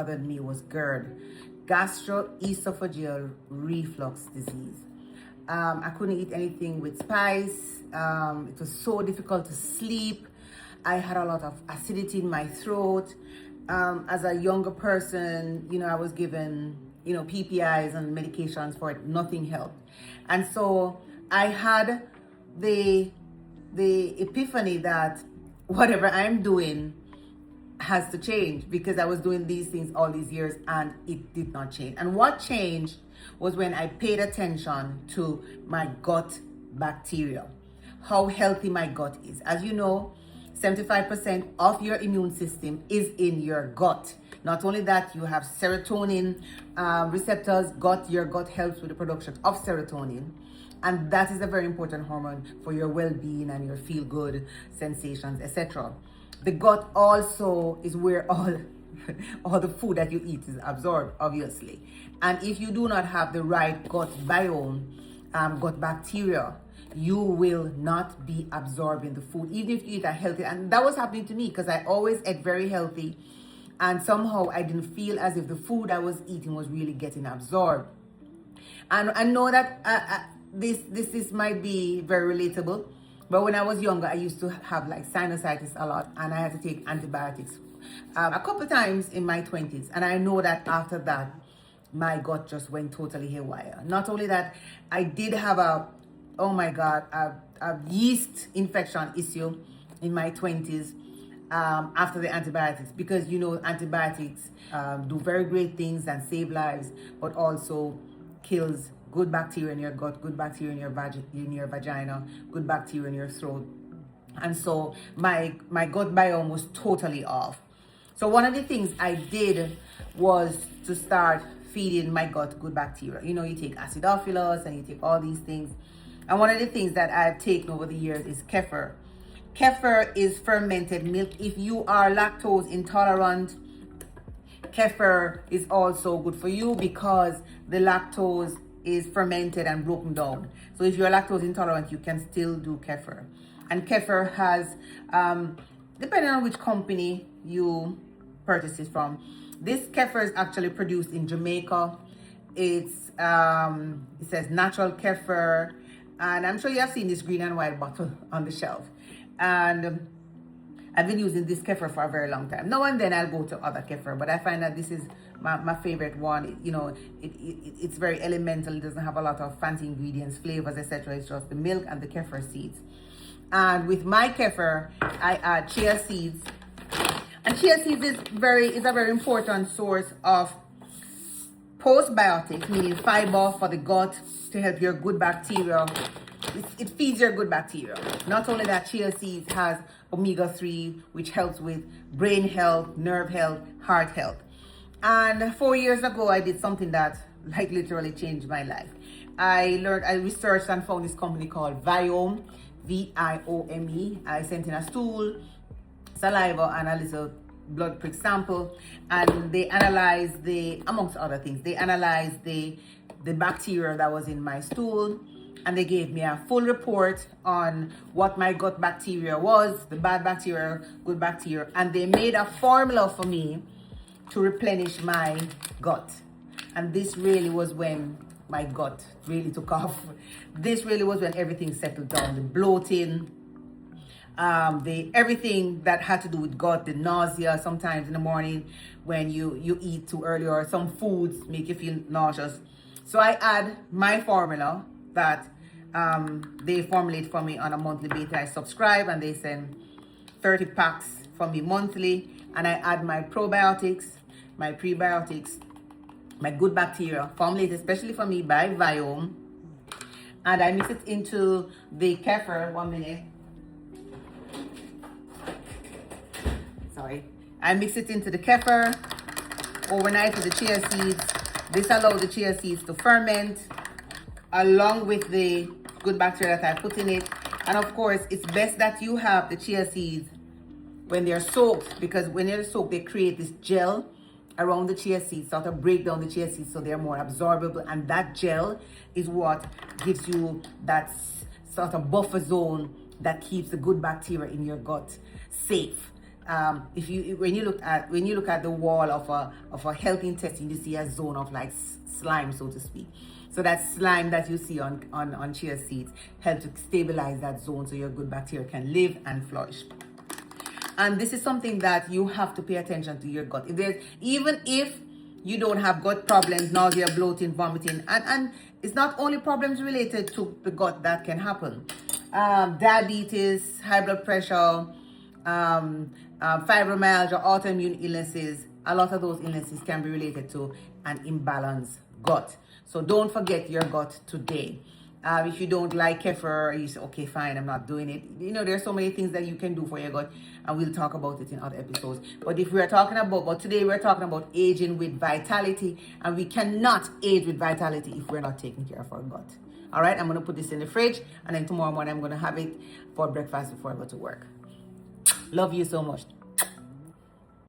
bothered me was GERD, gastroesophageal reflux disease. I couldn't eat anything with spice. It was so difficult to sleep. I had a lot of acidity in my throat. As a younger person, I was given, PPIs and medications for it. Nothing helped. And so I had the epiphany that whatever I'm doing has to change, because I was doing these things all these years and it did not change. And what changed was when I paid attention to my gut bacteria, how healthy my gut is. As you know, 75% of your immune system is in your gut. Not only that, you have serotonin receptors. Your gut helps with the production of serotonin. And that is a very important hormone for your well-being and your feel-good sensations, etc. The gut also is where all the food that you eat is absorbed, obviously. And if you do not have the right gut biome, gut bacteria, you will not be absorbing the food, even if you eat a healthy. And that was happening to me because I always ate very healthy. And somehow I didn't feel as if the food I was eating was really getting absorbed. And I know that this might be very relatable. But when I was younger, I used to have like sinusitis a lot, and I had to take antibiotics a couple times in my 20s. And I know that after that, my gut just went totally haywire. Not only that, I did have a yeast infection issue in my 20s after the antibiotics, because antibiotics do very great things and save lives, but also kills good bacteria in your gut, good bacteria in your vagina, good bacteria in your throat. And so my gut biome was totally off. So one of the things I did was to start feeding my gut good bacteria. You take acidophilus and you take all these things. And one of the things that I've taken over the years is Kefir. Kefir is fermented milk. If you are lactose intolerant, Kefir is also good for you because the lactose is fermented and broken down. So if you're lactose intolerant, you can still do Kefir. And Kefir has, depending on which company you purchase it from, this Kefir is actually produced in Jamaica. It says natural Kefir, and I'm sure you have seen this green and white bottle on the shelf. And I've been using this Kefir for a very long time. Now and then I'll go to other Kefir, but I find that this is my favorite one. It's very elemental. It doesn't have a lot of fancy ingredients, flavors, etc. It's just the milk and the Kefir seeds. And with my Kefir, I add chia seeds. And chia seeds is a very important source of postbiotics, meaning fiber for the gut to help your good bacteria. It feeds your good bacteria. Not only that, chia seeds has omega-3, which helps with brain health, nerve health, heart health. And 4 years ago, I did something that literally changed my life. I researched and found this company called Viome, Viome. I sent in a stool, saliva, and a little blood prick sample, and they analyzed amongst other things, they analyzed the bacteria that was in my stool, and they gave me a full report on what my gut bacteria was, the bad bacteria, good bacteria, and they made a formula for me to replenish my gut. And this really was when my gut really took off. This really was when everything settled down. The bloating, everything that had to do with gut, the nausea sometimes in the morning when you eat too early, or some foods make you feel nauseous. So I add my formula that they formulate for me on a monthly basis. I subscribe and they send 30 packs for me monthly, and I add my probiotics, my prebiotics, my good bacteria, formulated especially for me by Viome, and I mix it into the Kefir. 1 minute. Sorry. I mix it into the Kefir overnight with the chia seeds. This allows the chia seeds to ferment along with the good bacteria that I put in it. And of course, it's best that you have the chia seeds when they're soaked, because when they're soaked, they create this gel around the chia seeds, sort of break down the chia seeds so they're more absorbable. And that gel is what gives you that sort of buffer zone that keeps the good bacteria in your gut safe. When you look at the wall of a healthy intestine, you see a zone of like slime, so to speak. So that slime that you see on chia seeds helps to stabilize that zone so your good bacteria can live and flourish. And this is something that you have to pay attention to your gut. Even if you don't have gut problems, nausea, bloating, vomiting, and it's not only problems related to the gut that can happen. Diabetes, high blood pressure, fibromyalgia, autoimmune illnesses, a lot of those illnesses can be related to an imbalanced gut. So don't forget your gut today. If you don't like kefir, you say, okay, fine, I'm not doing it. You know, there's so many things that you can do for your gut, and we'll talk about it in other episodes. But today we're talking about aging with vitality, and we cannot age with vitality if we're not taking care of our gut. All right, I'm going to put this in the fridge, and then tomorrow morning I'm going to have it for breakfast before I go to work. Love you so much.